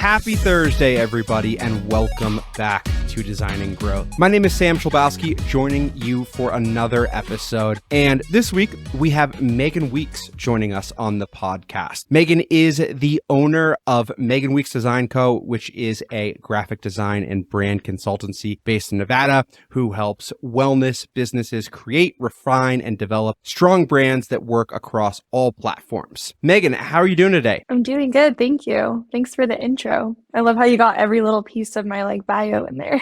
Happy Thursday, everybody, and welcome back to Designing Growth. My name is Sam Cholbowski, joining you for another episode. And this week, we have Megan Weeks joining us on the podcast. Megan is the owner of Megan Weeks Design Co., which is a graphic design and brand consultancy based in Nevada, who helps wellness businesses create, refine, and develop strong brands that work across all platforms. Megan, how are you doing today? I'm doing good. Thank you. Thanks for the intro. I love how you got every little piece of my bio in there.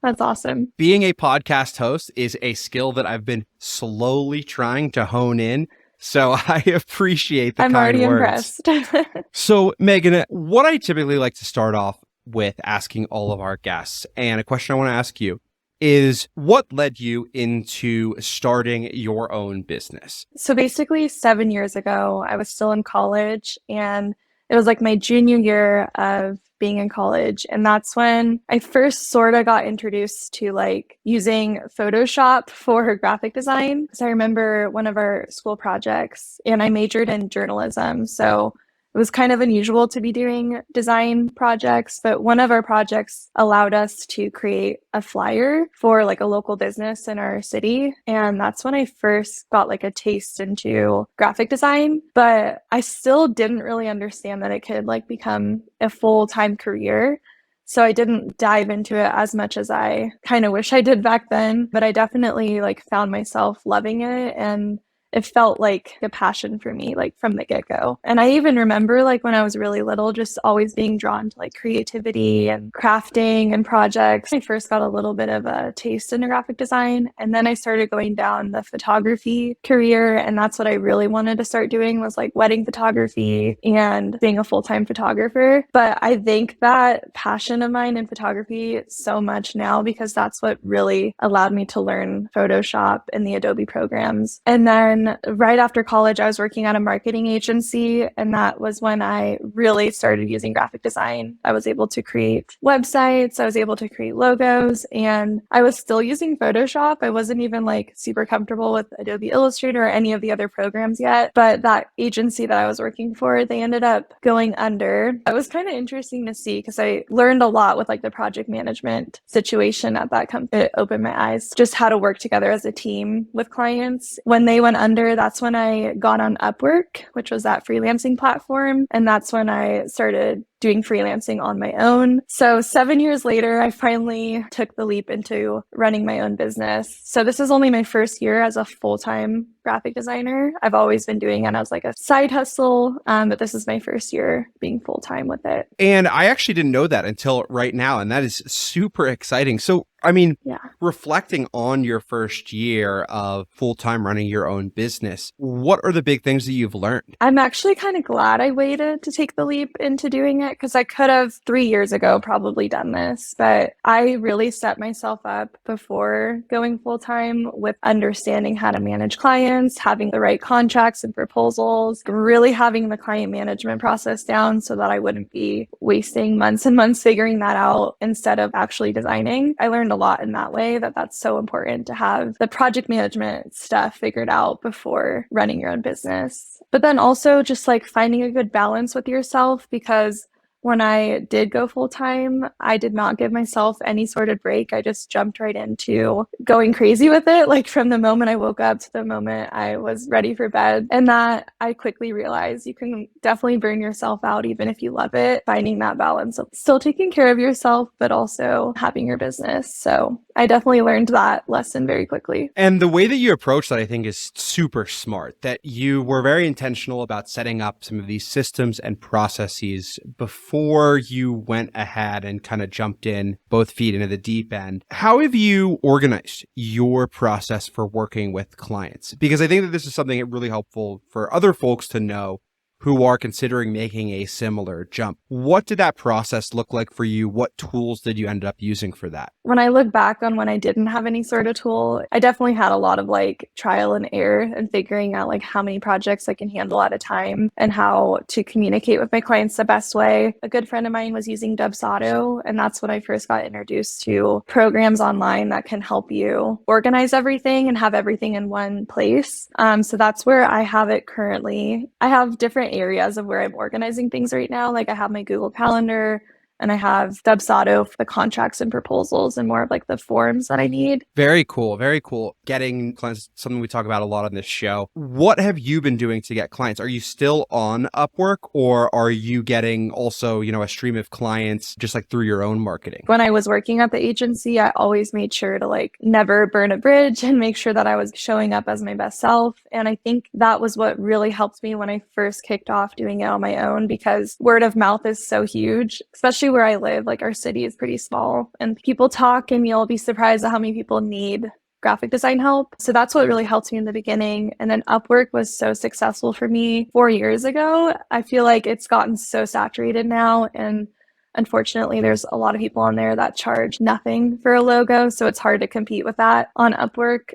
That's awesome. Being a podcast host is a skill that I've been slowly trying to hone in. So I appreciate the I'm kind already words. impressed. So Megan, what I typically like to start off with asking all of our guests, and a question I want to ask you, is what led you into starting your own business? So basically 7 years ago, I was still in college, and it was like my junior year of being in college. And that's when I first sort of got introduced to like using Photoshop for graphic design. So I remember one of our school projects, and I majored in journalism. So it was kind of unusual to be doing design projects, but one of our projects allowed us to create a flyer for like a local business in our city. And that's when I first got like a taste into graphic design, but I still didn't really understand that it could like become a full-time career. So I didn't dive into it as much as I kind of wish I did back then, but I definitely like found myself loving it, and it felt like a passion for me, like from the get-go. And I even remember like when I was really little, just always being drawn to like creativity and crafting and projects. I first got a little bit of a taste in graphic design, and then I started going down the photography career. And that's what I really wanted to start doing, was like wedding photography and being a full-time photographer. But I thank that passion of mine in photography so much now, because that's what really allowed me to learn Photoshop and the Adobe programs. And then right after college, I was working at a marketing agency, and that was when I really started using graphic design. I was able to create websites, I was able to create logos, and I was still using Photoshop. I wasn't even like super comfortable with Adobe Illustrator or any of the other programs yet, but that agency that I was working for, they ended up going under. It was kind of interesting to see, because I learned a lot with like the project management situation at that company. It opened my eyes just how to work together as a team with clients. When they went under, that's when I got on Upwork, which was that freelancing platform. And that's when I started doing freelancing on my own. So 7 years later, I finally took the leap into running my own business. So this is only my first year as a full-time graphic designer. I've always been doing it as like a side hustle, but this is my first year being full-time with it. And I actually didn't know that until right now, and that is super exciting. So, I mean, reflecting on your first year of full-time running your own business, what are the big things that you've learned? I'm actually kind of glad I waited to take the leap into doing it, because I could have 3 years ago probably done this, but I really set myself up before going full-time with understanding how to manage clients, having the right contracts and proposals, really having the client management process down so that I wouldn't be wasting months and months figuring that out instead of actually designing. I learned a lot in that way, that's so important to have the project management stuff figured out before running your own business. But then also just like finding a good balance with yourself, because when I did go full-time, I did not give myself any sort of break. I just jumped right into going crazy with it, like from the moment I woke up to the moment I was ready for bed. And that I quickly realized you can definitely burn yourself out even if you love it, finding that balance of still taking care of yourself, but also having your business. So I definitely learned that lesson very quickly. And the way that you approach that, I think, is super smart, that you were very intentional about setting up some of these systems and processes before you went ahead and kind of jumped in both feet into the deep end. How have you organized your process for working with clients? Because I think that this is something really helpful for other folks to know who are considering making a similar jump. What did that process look like for you? What tools did you end up using for that? When I look back on when I didn't have any sort of tool, I definitely had a lot of like trial and error and figuring out like how many projects I can handle at a time and how to communicate with my clients the best way. A good friend of mine was using Dubsado, and that's when I first got introduced to programs online that can help you organize everything and have everything in one place. So that's where I have it currently. I have different different areas of where I'm organizing things right now. Like I have my Google Calendar, and I have Dubsado for the contracts and proposals and more of like the forms that I need. Very cool. Very cool. Getting clients, something we talk about a lot on this show. What have you been doing to get clients? Are you still on Upwork, or are you getting also, a stream of clients just like through your own marketing? When I was working at the agency, I always made sure to like never burn a bridge and make sure that I was showing up as my best self. And I think that was what really helped me when I first kicked off doing it on my own, because word of mouth is so huge, especially where I live. Like our city is pretty small and people talk, and you'll be surprised at how many people need graphic design help. So that's what really helped me in the beginning. And then Upwork was so successful for me 4 years ago. I feel like it's gotten so saturated now. And unfortunately, there's a lot of people on there that charge nothing for a logo. So it's hard to compete with that on Upwork.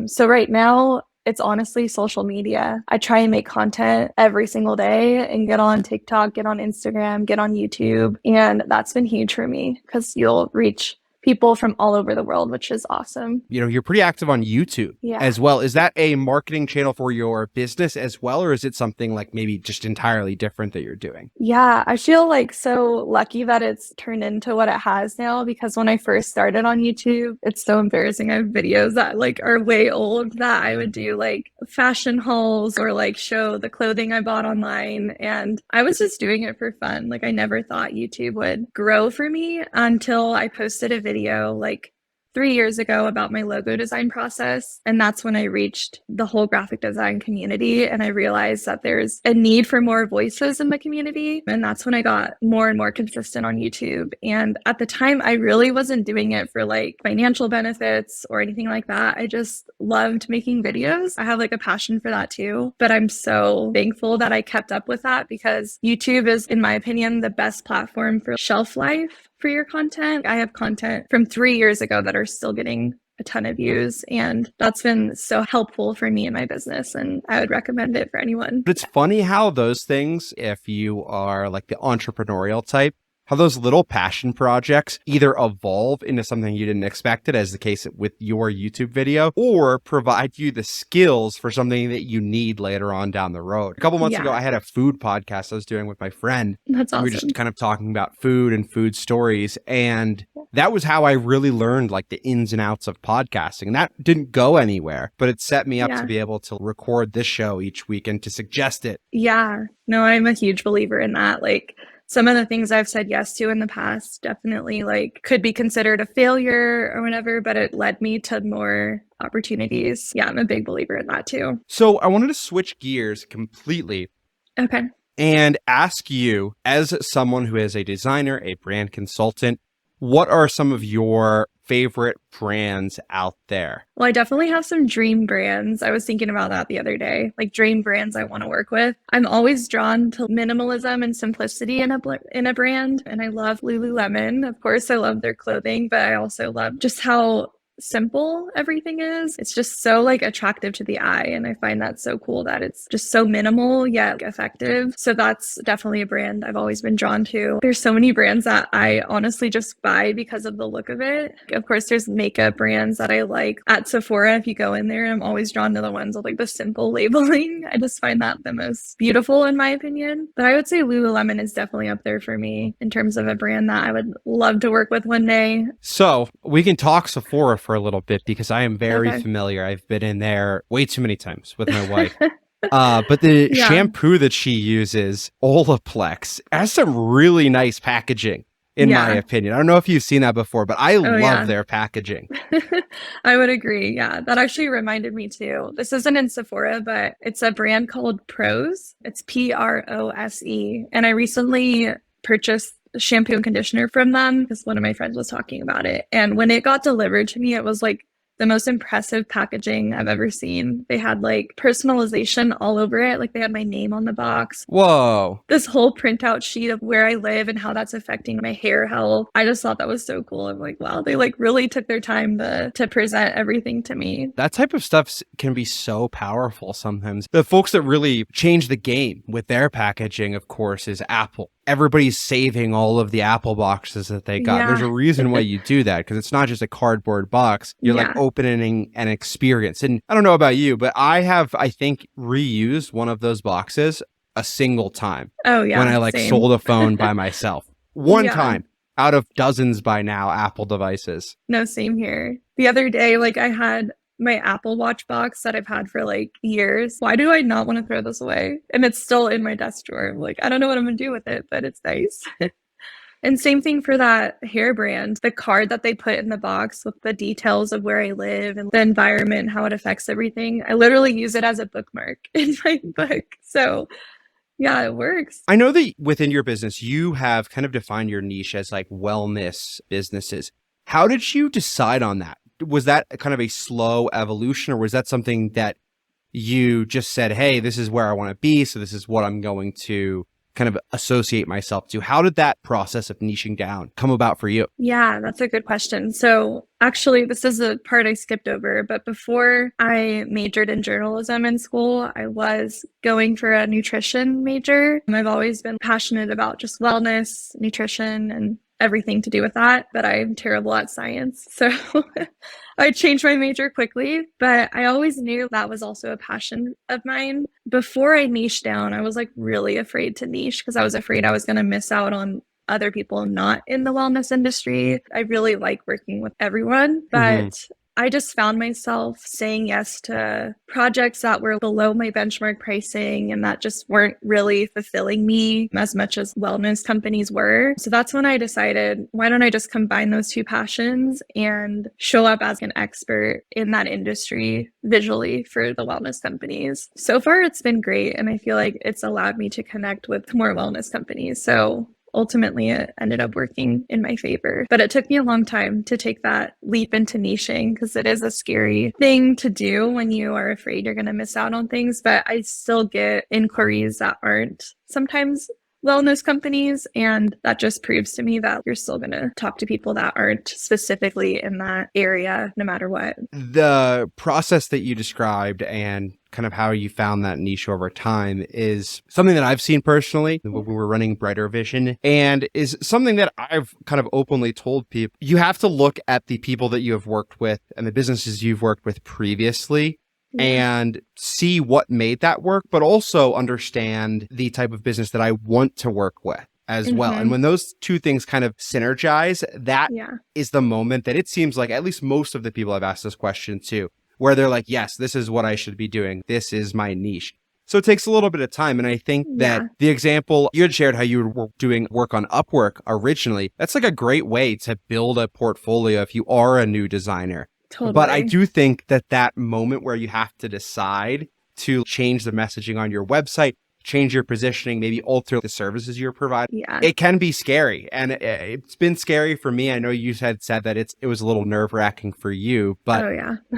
So right now, it's honestly social media. I try and make content every single day and get on TikTok, get on Instagram, get on YouTube. And that's been huge for me because you'll reach people from all over the world, which is awesome. You're pretty active on YouTube as well. Is that a marketing channel for your business as well, or is it something like maybe just entirely different that you're doing? Yeah, I feel like so lucky that it's turned into what it has now, because when I first started on YouTube, it's so embarrassing. I have videos that like are way old that I would do like fashion hauls or like show the clothing I bought online. And I was just doing it for fun. Like I never thought YouTube would grow for me until I posted a video like 3 years ago about my logo design process. And that's when I reached the whole graphic design community. And I realized that there's a need for more voices in the community. And that's when I got more and more consistent on YouTube. And at the time, I really wasn't doing it for like financial benefits or anything like that. I just loved making videos. I have like a passion for that too. But I'm so thankful that I kept up with that, because YouTube is, in my opinion, the best platform for shelf life for your content. I have content from 3 years ago that are still getting a ton of views, and that's been so helpful for me in my business, and I would recommend it for anyone. But it's funny how those things, if you are like the entrepreneurial type, how those little passion projects either evolve into something you didn't expect it, as the case with your YouTube video, or provide you the skills for something that you need later on down the road. A couple months ago, I had a food podcast I was doing with my friend. That's awesome. We were just kind of talking about food and food stories. And that was how I really learned like the ins and outs of podcasting. And that didn't go anywhere, but it set me up to be able to record this show each week and to suggest it. Yeah, no, I'm a huge believer in that. Like, some of the things I've said yes to in the past definitely like could be considered a failure or whatever, but it led me to more opportunities. Yeah, I'm a big believer in that too. So I wanted to switch gears completely. Okay. And ask you, as someone who is a designer, a brand consultant, what are some of your favorite brands out there? Well, I definitely have some dream brands. I was thinking about that the other day, like dream brands I want to work with. I'm always drawn to minimalism and simplicity in a brand. And I love Lululemon. Of course, I love their clothing, but I also love just how simple everything is. It's just so like attractive to the eye, and I find that so cool that it's just so minimal yet effective. So that's definitely a brand I've always been drawn to. There's so many brands that I honestly just buy because of the look of it. Of course, there's makeup brands that I like. At Sephora, if you go in there, I'm always drawn to the ones with like the simple labeling. I just find that the most beautiful in my opinion. But I would say Lululemon is definitely up there for me in terms of a brand that I would love to work with one day. So we can talk Sephora for a little bit, because I am very familiar. I've been in there way too many times with my wife. But the shampoo that she uses, Olaplex, has some really nice packaging, in my opinion. I don't know if you've seen that before, but I love their packaging. I would agree. Yeah, that actually reminded me too. This isn't in Sephora, but it's a brand called Prose. It's Prose. And I recently purchased shampoo and conditioner from them because one of my friends was talking about it. And when it got delivered to me, it was like the most impressive packaging I've ever seen. They had like personalization all over it. Like they had my name on the box. Whoa. This whole printout sheet of where I live and how that's affecting my hair health. I just thought that was so cool. I'm like, wow, they like really took their time to present everything to me. That type of stuff can be so powerful sometimes. The folks that really change the game with their packaging, of course, is Apple. Everybody's saving all of the Apple boxes that they got. There's a reason why you do that, because it's not just a cardboard box. You're like opening an experience. And I don't know about you, but I have, I think, reused one of those boxes a single time Oh yeah, when I like same. sold a phone by myself. One Yeah. time out of dozens by now Apple devices. No, same here. The other day, like I had my Apple Watch box that I've had for like years. Why do I not want to throw this away? And it's still in my desk drawer. I'm like, I don't know what I'm gonna do with it, but it's nice. And same thing for that hair brand, the card that they put in the box with the details of where I live and the environment, how it affects everything. I literally use it as a bookmark in my book. So yeah, it works. I know that within your business, you have kind of defined your niche as like wellness businesses. How did you decide on that? Was that kind of a slow evolution, or was that something that you just said, hey, this is where I want to be, so this is what I'm going to kind of associate myself to? How did that process of niching down come about for you? Yeah, that's a good question. So actually, this is a part I skipped over, but before I majored in journalism in school, I was going for a nutrition major. I've always been passionate about just wellness, nutrition, and everything to do with that, but I'm terrible at science. So I changed my major quickly, but I always knew that was also a passion of mine. Before I niched down, I was like really afraid to niche because I was afraid I was going to miss out on other people not in the wellness industry. I really like working with everyone, but I just found myself saying yes to projects that were below my benchmark pricing and that just weren't really fulfilling me as much as wellness companies were. So that's when I decided, why don't I just combine those two passions and show up as an expert in that industry visually for the wellness companies. So far, it's been great. And I feel like it's allowed me to connect with more wellness companies. So ultimately, it ended up working in my favor. But it took me a long time to take that leap into niching because it is a scary thing to do when you are afraid you're going to miss out on things. But I still get inquiries that aren't sometimes wellness companies. And that just proves to me that you're still going to talk to people that aren't specifically in that area, no matter what. The process that you described and kind of how you found that niche over time is something that I've seen personally when we were running Brighter Vision, and is something that I've kind of openly told people. You have to look at the people that you have worked with and the businesses you've worked with previously and see what made that work, but also understand the type of business that I want to work with as well. And when those two things kind of synergize, that is the moment that it seems like at least most of the people I've asked this question to, where they're like, yes, this is what I should be doing. This is my niche. So it takes a little bit of time. And I think that the example you had shared, how you were doing work on Upwork originally, that's like a great way to build a portfolio if you are a new designer. Totally. But I do think that that moment where you have to decide to change the messaging on your website, change your positioning, maybe alter the services you're providing, it can be scary. And it's been scary for me. I know you had said that it was a little nerve-wracking for you, but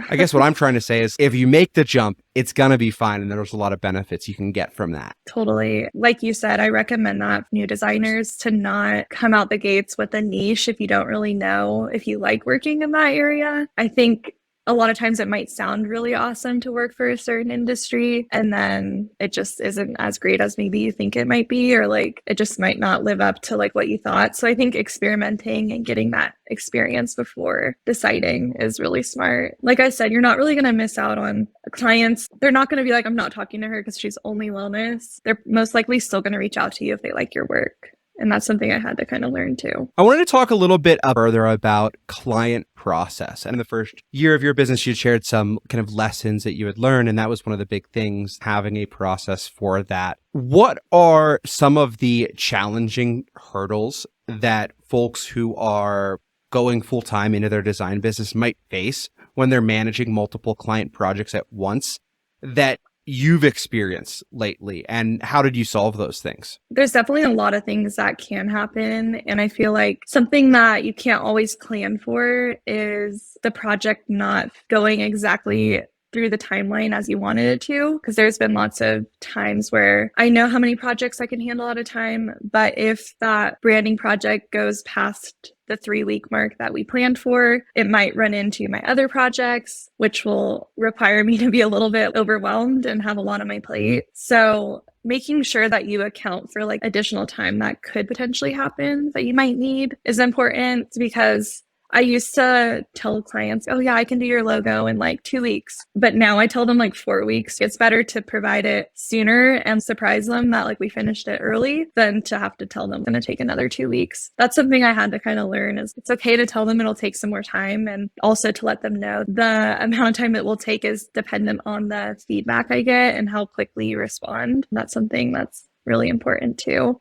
I guess what I'm trying to say is if you make the jump, it's going to be fine. And there's a lot of benefits you can get from that. Totally. Like you said, I recommend that for new designers to not come out the gates with a niche if you don't really know if you like working in that area. I think a lot of times it might sound really awesome to work for a certain industry, and then it just isn't as great as maybe you think it might be, or like it just might not live up to like what you thought. So I think experimenting and getting that experience before deciding is really smart. Like I said, you're not really going to miss out on clients. They're not going to be like, I'm not talking to her because she's only wellness. They're most likely still going to reach out to you if they like your work. And that's something I had to kind of learn too. I wanted to talk a little bit further about client process. And in the first year of your business, you shared some kind of lessons that you had learned. And that was one of the big things, having a process for that. What are some of the challenging hurdles that folks who are going full-time into their design business might face when they're managing multiple client projects at once that you've experienced lately, and how did you solve those things? There's definitely a lot of things that can happen. And I feel like something that you can't always plan for is the project not going exactly through the timeline as you wanted it to, because there's been lots of times where I know how many projects I can handle at a time, but if that branding project goes past the 3-week mark that we planned for, it might run into my other projects, which will require me to be a little bit overwhelmed and have a lot on my plate. So making sure that you account for like additional time that could potentially happen that you might need is important, because I used to tell clients, oh yeah, I can do your logo in like 2 weeks. But now I tell them like 4 weeks. It's better to provide it sooner and surprise them that like we finished it early than to have to tell them it's going to take another 2 weeks. That's something I had to kind of learn is it's okay to tell them it'll take some more time, and also to let them know the amount of time it will take is dependent on the feedback I get and how quickly you respond. That's something that's really important too,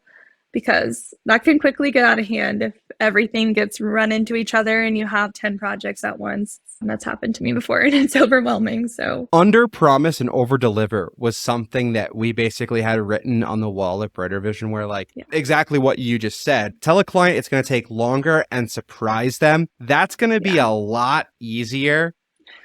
because that can quickly get out of hand if everything gets run into each other and you have 10 projects at once. And that's happened to me before and it's overwhelming. So under promise and over deliver was something that we basically had written on the wall at Brighter Vision, where like exactly what you just said, tell a client it's going to take longer and surprise them. That's going to be a lot easier.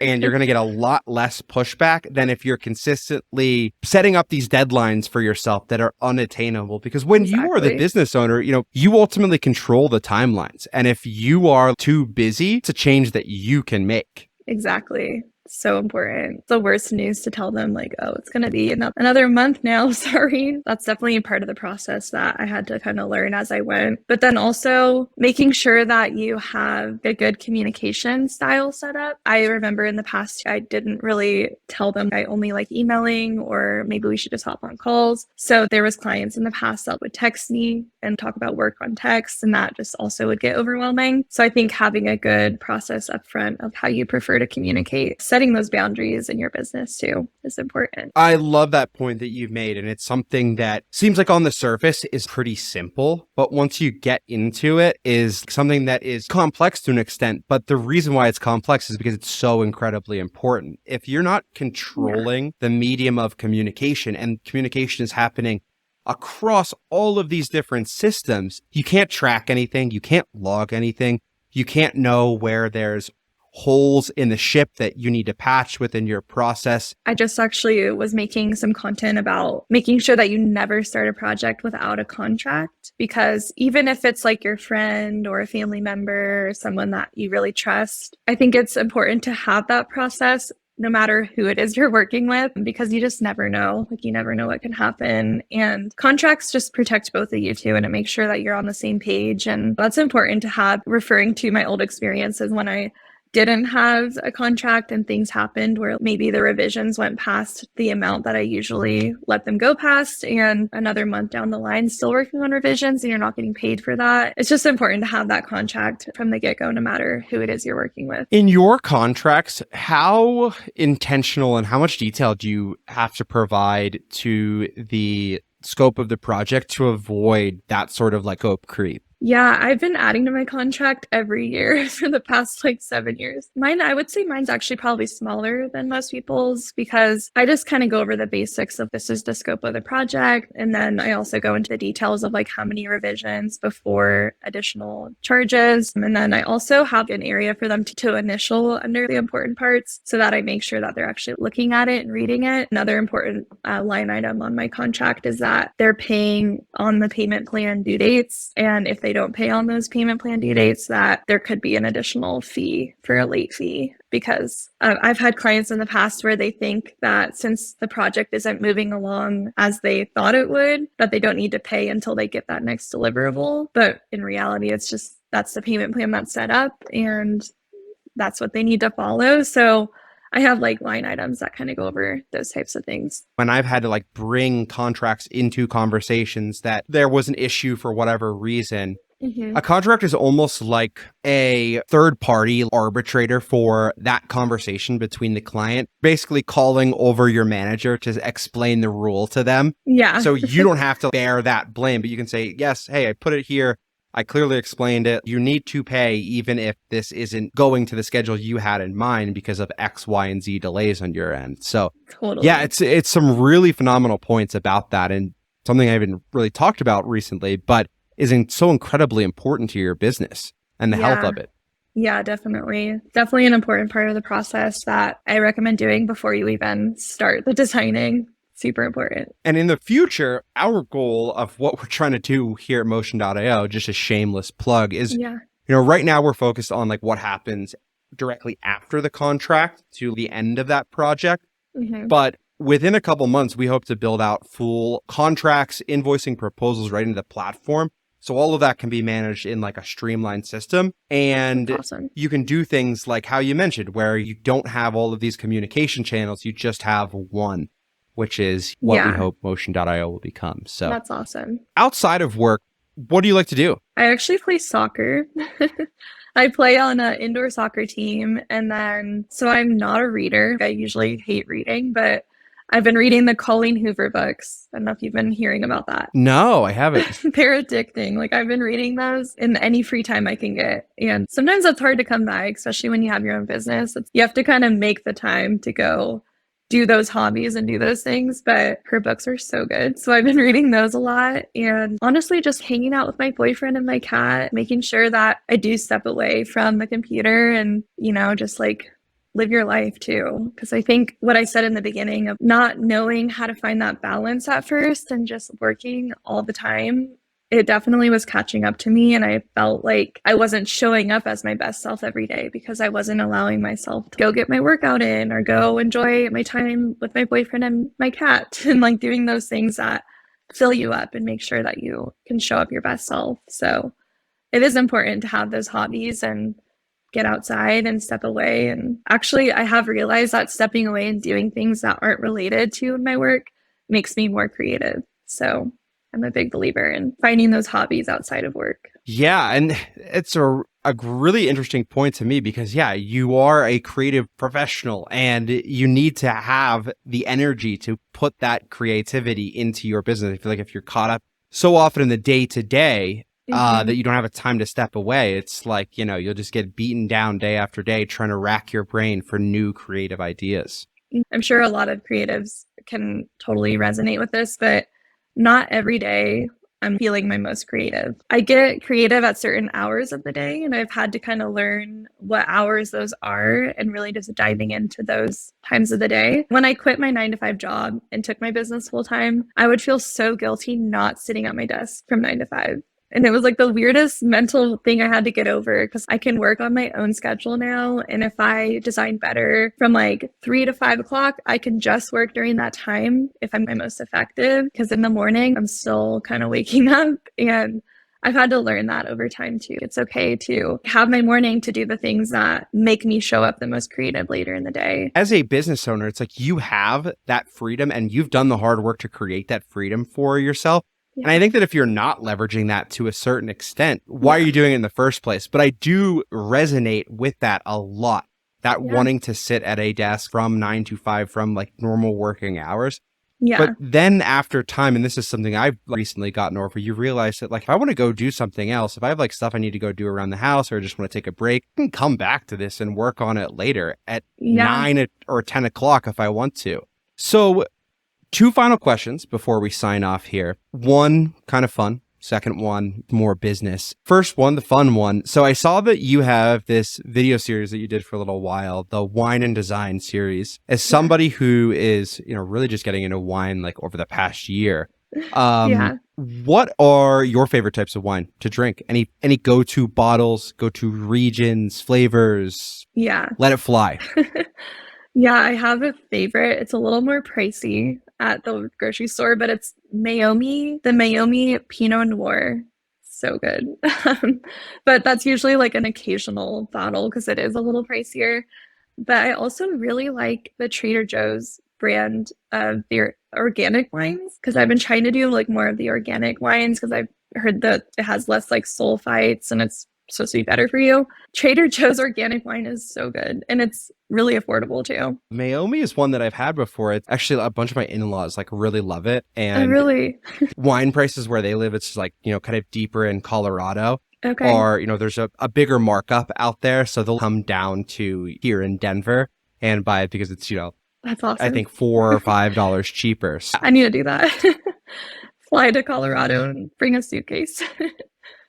And you're going to get a lot less pushback than if you're consistently setting up these deadlines for yourself that are unattainable. Because when you are the business owner, you ultimately control the timelines. And if you are too busy, it's a change that you can make. Exactly. So important. The worst news to tell them like, oh, it's going to be another month now. Sorry. That's definitely part of the process that I had to kind of learn as I went. But then also making sure that you have a good communication style set up. I remember in the past, I didn't really tell them I only like emailing, or maybe we should just hop on calls. So there was clients in the past that would text me and talk about work on text, and that just also would get overwhelming. So I think having a good process up front of how you prefer to communicate, setting those boundaries in your business too is important. I love that point that you've made. And it's something that seems like on the surface is pretty simple, but once you get into it is something that is complex to an extent. But the reason why it's complex is because it's so incredibly important. If you're not controlling the medium of communication, and communication is happening across all of these different systems, you can't track anything. You can't log anything. You can't know where there's holes in the ship that you need to patch within your process. I just actually was making some content about making sure that you never start a project without a contract, because even if it's like your friend or a family member or someone that you really trust, I think it's important to have that process no matter who it is you're working with, because you just never know. Like, you never know what can happen. And contracts just protect both of you too, and it makes sure that you're on the same page. And that's important to have. Referring to my old experiences when I didn't have a contract and things happened where maybe the revisions went past the amount that I usually let them go past, and another month down the line still working on revisions and you're not getting paid for that. It's just important to have that contract from the get-go, no matter who it is you're working with. In your contracts, how intentional and how much detail do you have to provide to the scope of the project to avoid that sort of like scope creep? Yeah, I've been adding to my contract every year for the past like 7 years. I would say mine's actually probably smaller than most people's, because I just kind of go over the basics of this is the scope of the project. And then I also go into the details of like how many revisions before additional charges. And then I also have an area for them to initial under the important parts so that I make sure that they're actually looking at it and reading it. Another important line item on my contract is that they're paying on the payment plan due dates. And if they don't pay on those payment plan due dates, that there could be an additional fee for a late fee. Because I've had clients in the past where they think that since the project isn't moving along as they thought it would, that they don't need to pay until they get that next deliverable. But in reality, it's just that's the payment plan that's set up and that's what they need to follow. So I have like line items that kind of go over those types of things. When I've had to like bring contracts into conversations that there was an issue for whatever reason, a contract is almost like a third party arbitrator for that conversation between the client, basically calling over your manager to explain the rule to them. Yeah. So you don't have to bear that blame, but you can say, yes, hey, I put it here. I clearly explained it. You need to pay even if this isn't going to the schedule you had in mind because of X, Y, and Z delays on your end. So totally. Yeah, it's some really phenomenal points about that, and something I haven't really talked about recently, but is so incredibly important to your business and the health of it. Yeah, definitely. Definitely an important part of the process that I recommend doing before you even start the designing. Super important. And in the future, our goal of what we're trying to do here at Motion.io, just a shameless plug, is, right now we're focused on like what happens directly after the contract to the end of that project. But within a couple months, we hope to build out full contracts, invoicing proposals right into the platform So all of that can be managed in like a streamlined system. And Awesome. you can do things like how you mentioned, where you don't have all of these communication channels, you just have one, which is what we Yeah, hope Motion.io will become. So that's awesome. outside of work, what do you like to do? I actually play soccer. I play on an indoor soccer team, and then so I'm not a reader. I usually hate reading, but I've been reading the Colleen Hoover books. I don't know if you've been hearing about that. No, I haven't. They're addicting. Like I've been reading those in any free time I can get. And sometimes that's hard to come by, especially when you have your own business. You have to kind of make the time to go do those hobbies and do those things, but her books are so good. So I've been reading those a lot, and honestly just hanging out with my boyfriend and my cat, making sure that I do step away from the computer and, just like live your life too. Because I think what I said in the beginning of not knowing how to find that balance at first and just working all the time, it definitely was catching up to me. And I felt like I wasn't showing up as my best self every day because I wasn't allowing myself to go get my workout in or go enjoy my time with my boyfriend and my cat and like doing those things that fill you up and make sure that you can show up your best self. So it is important to have those hobbies and get outside and step away. And actually, I have realized that stepping away and doing things that aren't related to my work makes me more creative. So I'm a big believer in finding those hobbies outside of work. Yeah, and it's a really interesting point to me because, yeah, you are a creative professional and you need to have the energy to put that creativity into your business. I feel like if you're caught up so often in the day to day that you don't have a time to step away, it's like, you'll just get beaten down day after day trying to rack your brain for new creative ideas. I'm sure a lot of creatives can totally resonate with this, but not every day I'm feeling my most creative. I get creative at certain hours of the day, and I've had to kind of learn what hours those are and really just diving into those times of the day. When I quit my 9 to 5 job and took my business full time, I would feel so guilty not sitting at my desk from 9 to 5. And it was like the weirdest mental thing I had to get over because I can work on my own schedule now. And if I design better from like 3 to 5 o'clock, I can just work during that time if I'm my most effective. Because in the morning, I'm still kind of waking up. And I've had to learn that over time too. It's okay to have my morning to do the things that make me show up the most creative later in the day. As a business owner, it's like you have that freedom and you've done the hard work to create that freedom for yourself. And I think that if you're not leveraging that to a certain extent, why are you doing it in the first place? But I do resonate with that a lot, that wanting to sit at a desk from 9 to 5 from like normal working hours. Yeah. But then after time, and this is something I've recently gotten over, you realize that like, if I want to go do something else, if I have like stuff I need to go do around the house or I just want to take a break, I can come back to this and work on it later at 9 or 10 o'clock if I want to. So 2 final questions before we sign off here. One, kind of fun. Second one, more business. First one, the fun one. So I saw that you have this video series that you did for a little while, the Wine and Design series. As somebody who is, really just getting into wine like over the past year, what are your favorite types of wine to drink? Any go-to bottles, go-to regions, flavors? Yeah. Let it fly. Yeah, I have a favorite. It's a little more pricey at the grocery store, but it's Meiomi, the Meiomi Pinot Noir. So good. But that's usually like an occasional bottle because it is a little pricier. But I also really like the Trader Joe's brand of their organic wines because I've been trying to do like more of the organic wines because I've heard that it has less like sulfites and it's supposed to be better for you. Trader Joe's organic wine is so good and it's really affordable too. Meiomi is one that I've had before. It's actually a bunch of my in-laws like really love it. And really wine prices where they live, it's like, kind of deeper in Colorado. Okay. Or, there's a bigger markup out there. So they'll come down to here in Denver and buy it because it's, that's awesome. I think $4 or $5 cheaper. So I need to do that. Fly to Colorado and bring a suitcase.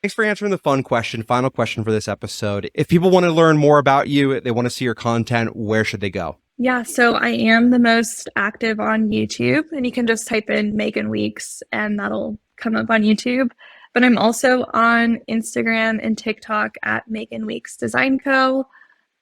thanks for answering the fun question. Final question for this episode. If people want to learn more about you, they want to see your content, where should they go? Yeah, so I am the most active on YouTube, and you can just type in Megan Weeks and that'll come up on YouTube. But I'm also on Instagram and TikTok at Megan Weeks Design Co.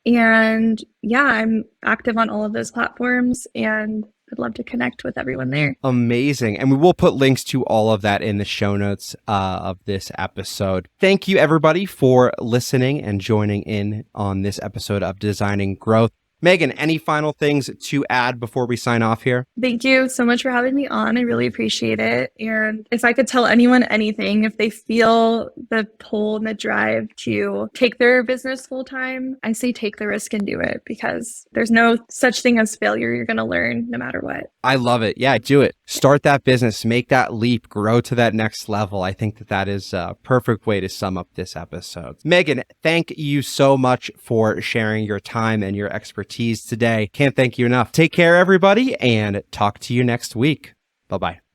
And yeah, I'm active on all of those platforms. And I'd love to connect with everyone there. Amazing. And we will put links to all of that in the show notes of this episode. Thank you, everybody, for listening and joining in on this episode of Designing Growth. Megan, any final things to add before we sign off here? Thank you so much for having me on. I really appreciate it. And if I could tell anyone anything, if they feel the pull and the drive to take their business full time, I say take the risk and do it, because there's no such thing as failure. You're going to learn no matter what. I love it. Yeah, do it. Start that business, make that leap, grow to that next level. I think that is a perfect way to sum up this episode. Megan, thank you so much for sharing your time and your expertise today. Can't thank you enough. Take care, everybody, and talk to you next week. Bye-bye.